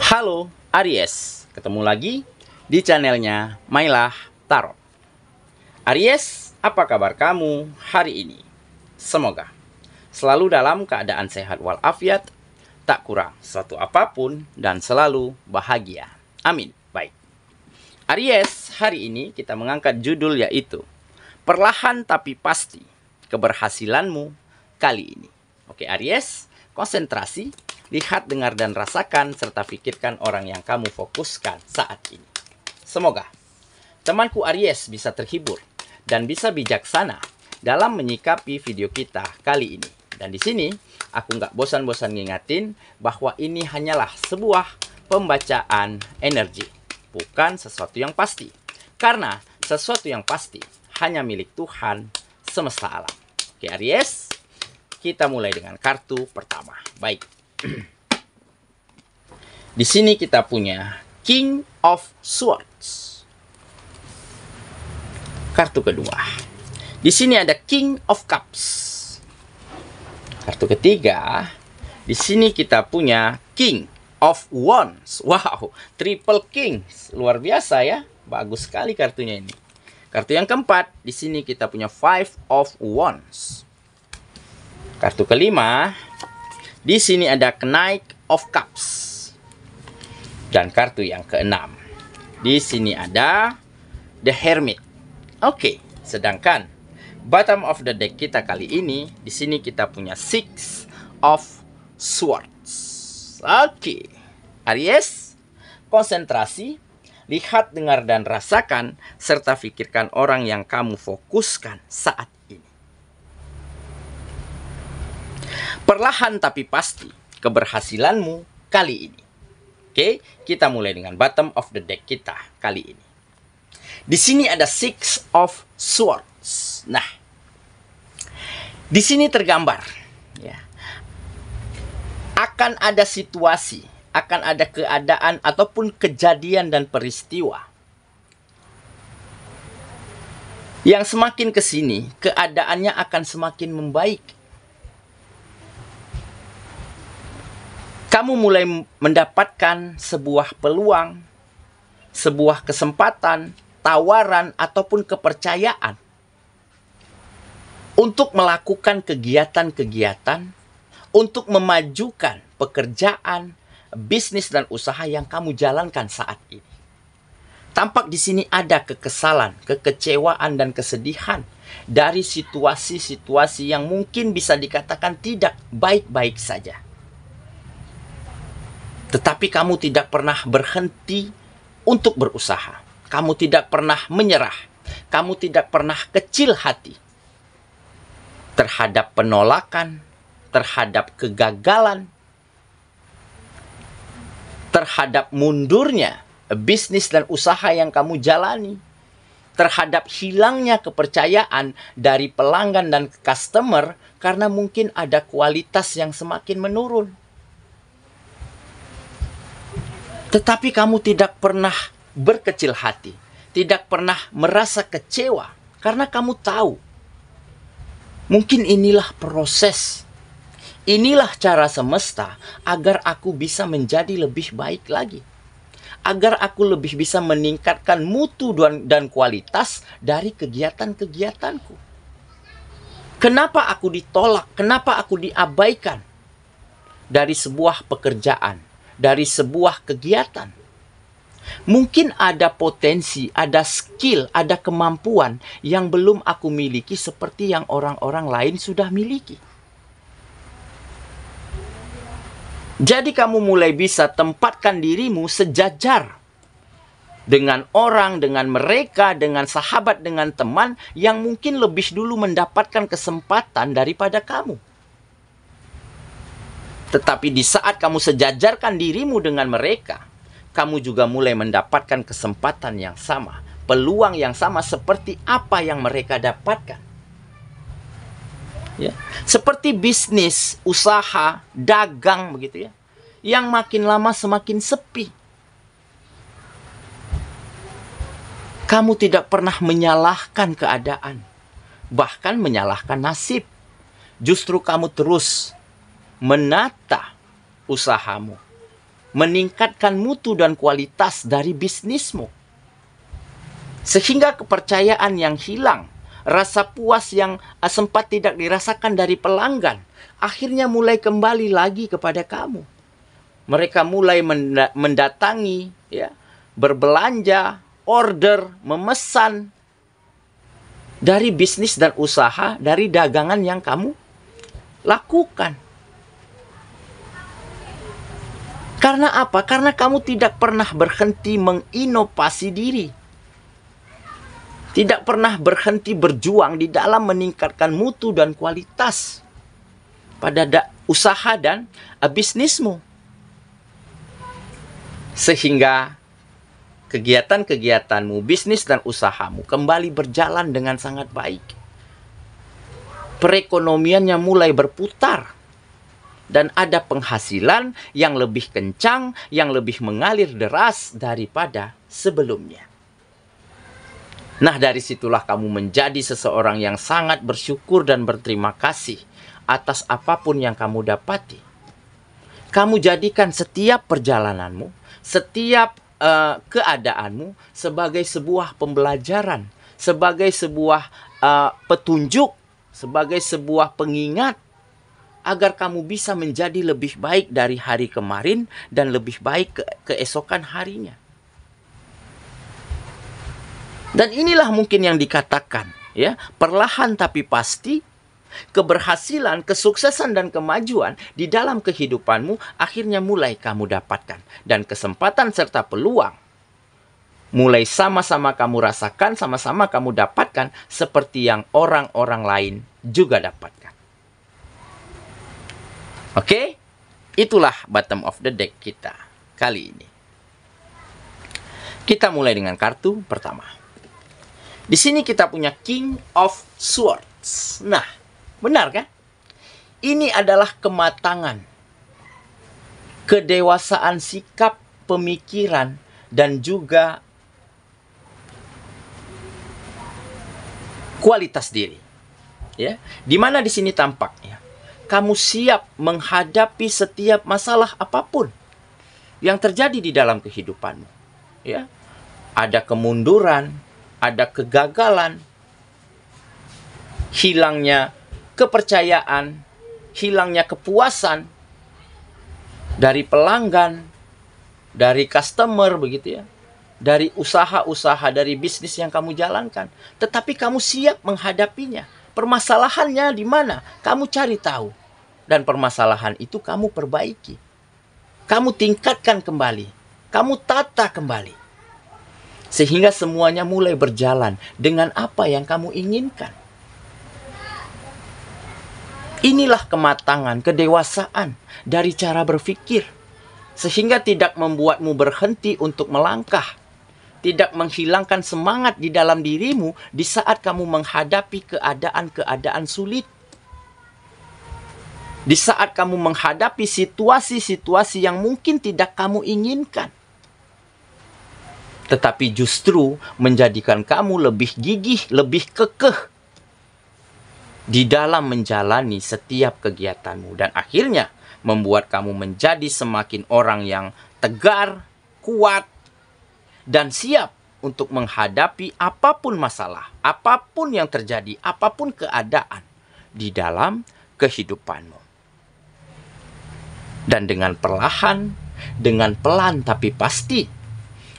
Halo Aries, ketemu lagi di channelnya Mailah Tarot. Aries, apa kabar kamu hari ini? Semoga selalu dalam keadaan sehat walafiat, tak kurang suatu apapun, dan selalu bahagia. Amin. Baik, Aries, hari ini kita mengangkat judul yaitu Perlahan Tapi Pasti Keberhasilanmu Kali Ini. Oke Aries, konsentrasi, lihat, dengar, dan rasakan, serta pikirkan orang yang kamu fokuskan saat ini. Semoga temanku Aries bisa terhibur dan bisa bijaksana dalam menyikapi video kita kali ini. Dan di sini aku nggak bosan-bosan ngingatin bahwa ini hanyalah sebuah pembacaan energi, bukan sesuatu yang pasti. Karena sesuatu yang pasti hanya milik Tuhan semesta alam. Oke Aries, kita mulai dengan kartu pertama. Baik. Di sini kita punya King of Swords. Kartu kedua. Di sini ada King of Cups. Kartu ketiga. Di sini kita punya King of Wands. Wow, triple king. Luar biasa ya. Bagus sekali kartunya ini. Kartu yang keempat, di sini kita punya Five of Wands. Kartu kelima, di sini ada Knight of Cups. Dan kartu yang keenam, di sini ada The Hermit. Oke, sedangkan bottom of the deck kita kali ini, di sini kita punya Six of Swords. Oke, Aries, konsentrasi, lihat, dengar, dan rasakan, serta pikirkan orang yang kamu fokuskan saat ini. Perlahan tapi pasti keberhasilanmu kali ini. Oke, kita mulai dengan bottom of the deck kita kali ini. Di sini ada Six of Swords. Nah, di sini tergambar ya, akan ada situasi, akan ada keadaan ataupun kejadian dan peristiwa yang semakin ke sini keadaannya akan semakin membaik. Kamu mulai mendapatkan sebuah peluang, sebuah kesempatan, tawaran, ataupun kepercayaan untuk melakukan kegiatan-kegiatan, untuk memajukan pekerjaan, bisnis, dan usaha yang kamu jalankan saat ini. Tampak di sini ada kekesalan, kekecewaan, dan kesedihan dari situasi-situasi yang mungkin bisa dikatakan tidak baik-baik saja. Tetapi kamu tidak pernah berhenti untuk berusaha. Kamu tidak pernah menyerah. Kamu tidak pernah kecil hati terhadap penolakan, terhadap kegagalan, terhadap mundurnya bisnis dan usaha yang kamu jalani, terhadap hilangnya kepercayaan dari pelanggan dan customer karena mungkin ada kualitas yang semakin menurun. Tetapi kamu tidak pernah berkecil hati, tidak pernah merasa kecewa, karena kamu tahu, mungkin inilah proses, inilah cara semesta agar aku bisa menjadi lebih baik lagi, agar aku lebih bisa meningkatkan mutu dan kualitas dari kegiatan-kegiatanku. Kenapa aku ditolak? Kenapa aku diabaikan dari sebuah pekerjaan? Dari sebuah kegiatan? Mungkin ada potensi, ada skill, ada kemampuan yang belum aku miliki seperti yang orang-orang lain sudah miliki. Jadi kamu mulai bisa tempatkan dirimu sejajar dengan orang, dengan mereka, dengan sahabat, dengan teman yang mungkin lebih dulu mendapatkan kesempatan daripada kamu. Tetapi di saat kamu sejajarkan dirimu dengan mereka, kamu juga mulai mendapatkan kesempatan yang sama, peluang yang sama seperti apa yang mereka dapatkan. Ya, seperti bisnis, usaha, dagang begitu ya, yang makin lama semakin sepi. Kamu tidak pernah menyalahkan keadaan, bahkan menyalahkan nasib. Justru kamu terus menata usahamu, meningkatkan mutu dan kualitas dari bisnismu. Sehingga kepercayaan yang hilang, rasa puas yang sempat tidak dirasakan dari pelanggan, akhirnya mulai kembali lagi kepada kamu. Mereka mulai mendatangi, ya, berbelanja, order, memesan dari bisnis dan usaha, dari dagangan yang kamu lakukan. Karena apa? Karena kamu tidak pernah berhenti menginovasi diri. Tidak pernah berhenti berjuang di dalam meningkatkan mutu dan kualitas pada usaha dan bisnismu. Sehingga kegiatan-kegiatanmu, bisnis dan usahamu kembali berjalan dengan sangat baik. Perekonomiannya mulai berputar. Dan ada penghasilan yang lebih kencang, yang lebih mengalir deras daripada sebelumnya. Nah, dari situlah kamu menjadi seseorang yang sangat bersyukur dan berterima kasih atas apapun yang kamu dapati. Kamu jadikan setiap perjalananmu, setiap keadaanmu sebagai sebuah pembelajaran, sebagai sebuah petunjuk, sebagai sebuah pengingat, agar kamu bisa menjadi lebih baik dari hari kemarin dan lebih baik keesokan harinya. Dan inilah mungkin yang dikatakan, ya, perlahan tapi pasti, keberhasilan, kesuksesan dan kemajuan di dalam kehidupanmu akhirnya mulai kamu dapatkan. Dan kesempatan serta peluang mulai sama-sama kamu rasakan, sama-sama kamu dapatkan seperti yang orang-orang lain juga dapatkan. Oke, itulah bottom of the deck kita kali ini. Kita mulai dengan kartu pertama. Di sini kita punya King of Swords. Nah, benar kan? Ini adalah kematangan, kedewasaan sikap, pemikiran, dan juga kualitas diri. Ya, di mana di sini tampaknya kamu siap menghadapi setiap masalah apapun yang terjadi di dalam kehidupanmu. Ya, ada kemunduran, ada kegagalan, hilangnya kepercayaan, hilangnya kepuasan dari pelanggan, dari customer, begitu ya, dari usaha-usaha, dari bisnis yang kamu jalankan. Tetapi kamu siap menghadapinya. Permasalahannya di mana? Kamu cari tahu. Dan permasalahan itu kamu perbaiki. Kamu tingkatkan kembali. Kamu tata kembali. Sehingga semuanya mulai berjalan dengan apa yang kamu inginkan. Inilah kematangan, kedewasaan dari cara berpikir. Sehingga tidak membuatmu berhenti untuk melangkah. Tidak menghilangkan semangat di dalam dirimu di saat kamu menghadapi keadaan-keadaan sulit. Di saat kamu menghadapi situasi-situasi yang mungkin tidak kamu inginkan. Tetapi justru menjadikan kamu lebih gigih, lebih kekeh di dalam menjalani setiap kegiatanmu. Dan akhirnya membuat kamu menjadi semakin orang yang tegar, kuat, dan siap untuk menghadapi apapun masalah, apapun yang terjadi, apapun keadaan di dalam kehidupanmu. Dan dengan perlahan, dengan pelan tapi pasti,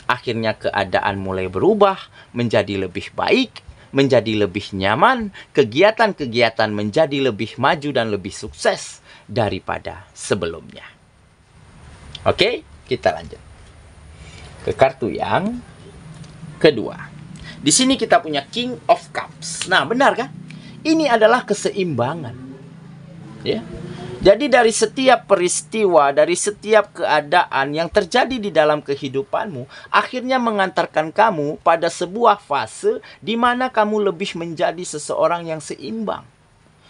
akhirnya keadaan mulai berubah menjadi lebih baik, menjadi lebih nyaman, kegiatan-kegiatan menjadi lebih maju dan lebih sukses daripada sebelumnya. Oke, kita lanjut ke kartu yang kedua. Di sini kita punya King of Cups. Nah, benar kan? Ini adalah keseimbangan. Ya. Jadi dari setiap peristiwa, dari setiap keadaan yang terjadi di dalam kehidupanmu, akhirnya mengantarkan kamu pada sebuah fase di mana kamu lebih menjadi seseorang yang seimbang.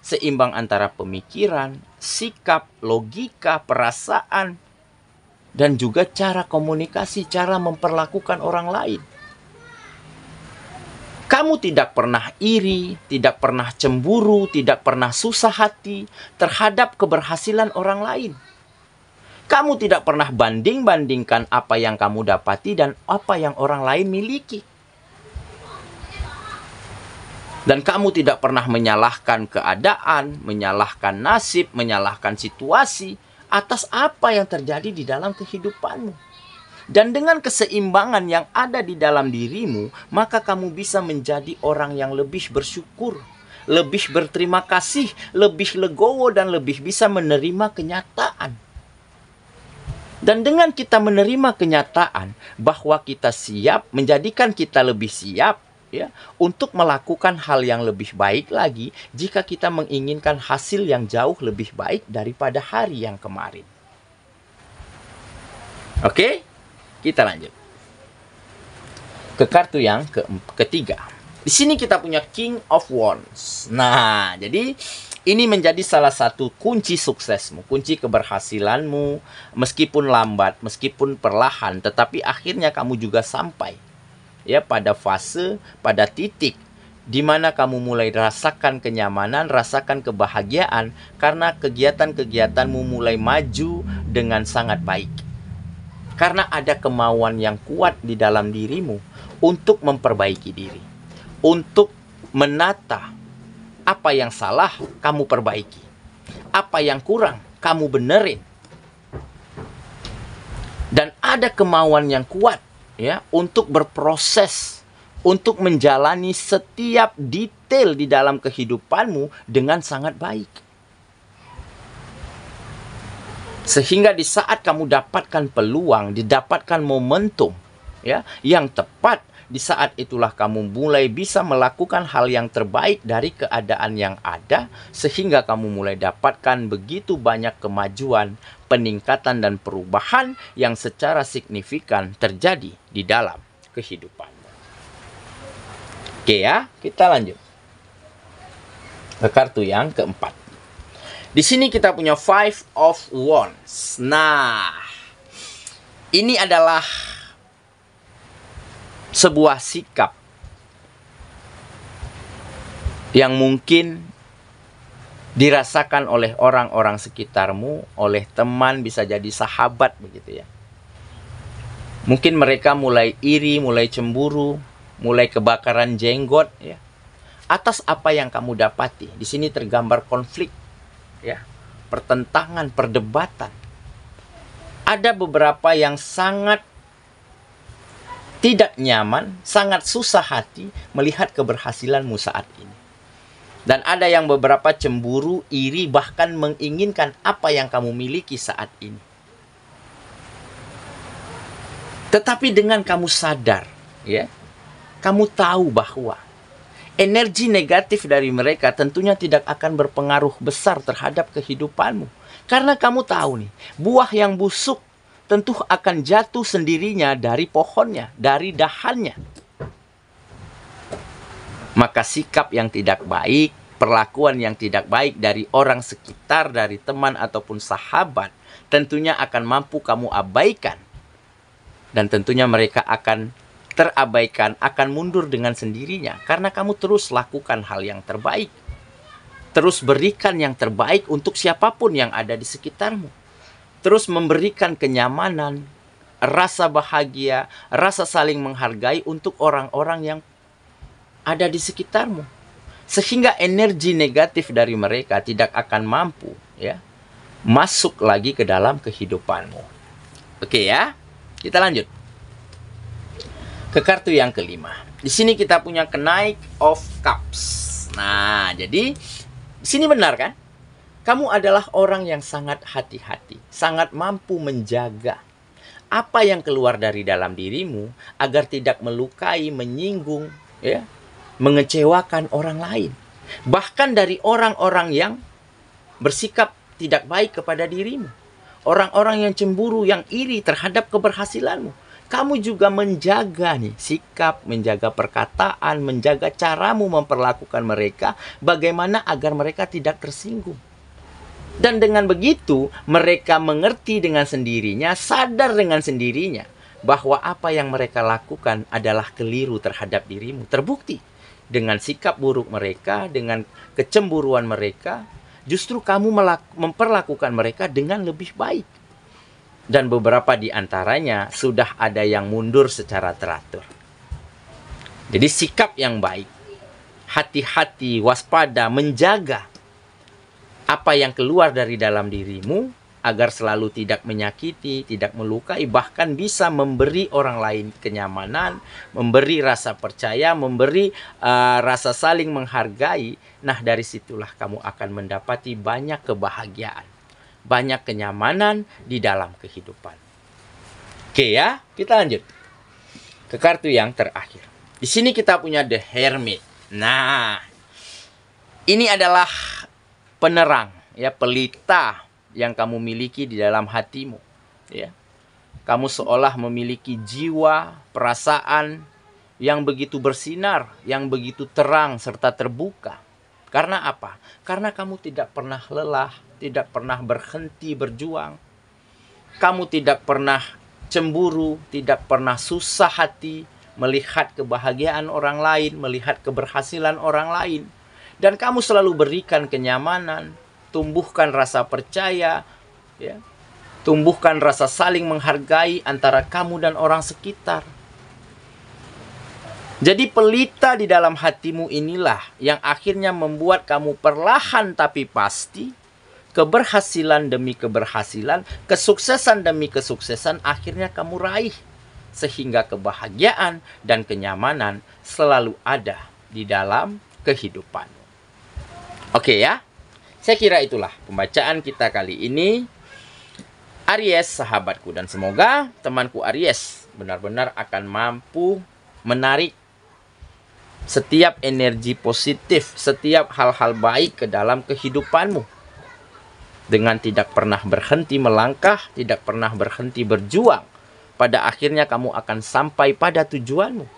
Seimbang antara pemikiran, sikap, logika, perasaan, dan juga cara komunikasi, cara memperlakukan orang lain. Kamu tidak pernah iri, tidak pernah cemburu, tidak pernah susah hati terhadap keberhasilan orang lain. Kamu tidak pernah banding-bandingkan apa yang kamu dapati dan apa yang orang lain miliki. Dan kamu tidak pernah menyalahkan keadaan, menyalahkan nasib, menyalahkan situasi atas apa yang terjadi di dalam kehidupanmu. Dan dengan keseimbangan yang ada di dalam dirimu, maka kamu bisa menjadi orang yang lebih bersyukur, lebih berterima kasih, lebih legowo, dan lebih bisa menerima kenyataan. Dan dengan kita menerima kenyataan bahwa kita siap, menjadikan kita lebih siap ya untuk melakukan hal yang lebih baik lagi jika kita menginginkan hasil yang jauh lebih baik daripada hari yang kemarin. Oke, kita lanjut ke kartu yang ketiga. Di sini kita punya King of Wands. Nah, jadi ini menjadi salah satu kunci suksesmu, kunci keberhasilanmu, meskipun lambat, meskipun perlahan, tetapi akhirnya kamu juga sampai ya pada fase, pada titik di mana kamu mulai rasakan kenyamanan, rasakan kebahagiaan karena kegiatan-kegiatanmu mulai maju dengan sangat baik. Karena ada kemauan yang kuat di dalam dirimu untuk memperbaiki diri, untuk menata apa yang salah, kamu perbaiki. Apa yang kurang, kamu benerin. Dan ada kemauan yang kuat ya untuk berproses, untuk menjalani setiap detail di dalam kehidupanmu dengan sangat baik. Sehingga di saat kamu dapatkan peluang, didapatkan momentum ya yang tepat, di saat itulah kamu mulai bisa melakukan hal yang terbaik dari keadaan yang ada, sehingga kamu mulai dapatkan begitu banyak kemajuan, peningkatan, dan perubahan yang secara signifikan terjadi di dalam kehidupan. Oke ya, kita lanjut ke kartu yang keempat. Di sini kita punya Five of Wands. Nah, ini adalah sebuah sikap yang mungkin dirasakan oleh orang-orang sekitarmu, oleh teman, bisa jadi sahabat begitu ya. Mungkin mereka mulai iri, mulai cemburu, mulai kebakaran jenggot ya atas apa yang kamu dapati. Di sini tergambar konflik ya, pertentangan, perdebatan. Ada beberapa yang sangat tidak nyaman, sangat susah hati melihat keberhasilanmu saat ini. Dan ada yang beberapa cemburu, iri, bahkan menginginkan apa yang kamu miliki saat ini. Tetapi dengan kamu sadar, ya, kamu tahu bahwa energi negatif dari mereka tentunya tidak akan berpengaruh besar terhadap kehidupanmu. Karena kamu tahu nih, buah yang busuk tentu akan jatuh sendirinya dari pohonnya, dari dahannya. Maka sikap yang tidak baik, perlakuan yang tidak baik dari orang sekitar, dari teman ataupun sahabat, tentunya akan mampu kamu abaikan. Dan tentunya mereka akan terabaikan, akan mundur dengan sendirinya. Karena kamu terus lakukan hal yang terbaik. Terus berikan yang terbaik untuk siapapun yang ada di sekitarmu. Terus memberikan kenyamanan, rasa bahagia, rasa saling menghargai untuk orang-orang yang ada di sekitarmu. Sehingga energi negatif dari mereka tidak akan mampu ya masuk lagi ke dalam kehidupanmu. Oke ya, kita lanjut ke kartu yang kelima. Di sini kita punya Knight of Cups. Nah, jadi di sini benar kan? Kamu adalah orang yang sangat hati-hati, sangat mampu menjaga apa yang keluar dari dalam dirimu agar tidak melukai, menyinggung, ya, mengecewakan orang lain. Bahkan dari orang-orang yang bersikap tidak baik kepada dirimu. Orang-orang yang cemburu, yang iri terhadap keberhasilanmu. Kamu juga menjaga nih sikap, menjaga perkataan, menjaga caramu memperlakukan mereka, bagaimana agar mereka tidak tersinggung. Dan dengan begitu, mereka mengerti dengan sendirinya, sadar dengan sendirinya, bahwa apa yang mereka lakukan adalah keliru terhadap dirimu. Terbukti dengan sikap buruk mereka, dengan kecemburuan mereka, justru kamu memperlakukan mereka dengan lebih baik. Dan beberapa di antaranya sudah ada yang mundur secara teratur. Jadi sikap yang baik, hati-hati, waspada, menjaga apa yang keluar dari dalam dirimu agar selalu tidak menyakiti, tidak melukai, bahkan bisa memberi orang lain kenyamanan, memberi rasa percaya, memberi rasa saling menghargai. Nah, dari situlah kamu akan mendapati banyak kebahagiaan, banyak kenyamanan di dalam kehidupan. Oke ya, kita lanjut ke kartu yang terakhir. Di sini kita punya The Hermit. Nah, ini adalah penerang, ya, pelita yang kamu miliki di dalam hatimu, ya. Kamu seolah memiliki jiwa, perasaan yang begitu bersinar, yang begitu terang serta terbuka. Karena apa? Karena kamu tidak pernah lelah, tidak pernah berhenti berjuang. Kamu tidak pernah cemburu, tidak pernah susah hati melihat kebahagiaan orang lain, melihat keberhasilan orang lain. Dan kamu selalu berikan kenyamanan, tumbuhkan rasa percaya, ya, tumbuhkan rasa saling menghargai antara kamu dan orang sekitar. Jadi pelita di dalam hatimu inilah yang akhirnya membuat kamu perlahan tapi pasti, keberhasilan demi keberhasilan, kesuksesan demi kesuksesan akhirnya kamu raih. Sehingga kebahagiaan dan kenyamanan selalu ada di dalam kehidupanmu. Oke ya, saya kira itulah pembacaan kita kali ini, Aries sahabatku. Dan semoga temanku Aries benar-benar akan mampu menarik setiap energi positif, setiap hal-hal baik ke dalam kehidupanmu. Dengan tidak pernah berhenti melangkah, tidak pernah berhenti berjuang, pada akhirnya kamu akan sampai pada tujuanmu.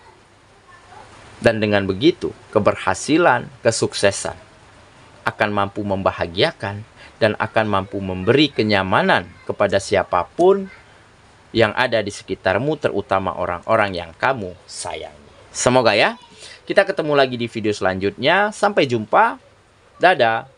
Dan dengan begitu, keberhasilan, kesuksesan akan mampu membahagiakan dan akan mampu memberi kenyamanan kepada siapapun yang ada di sekitarmu, terutama orang-orang yang kamu sayangi. Semoga ya, kita ketemu lagi di video selanjutnya. Sampai jumpa. Dadah.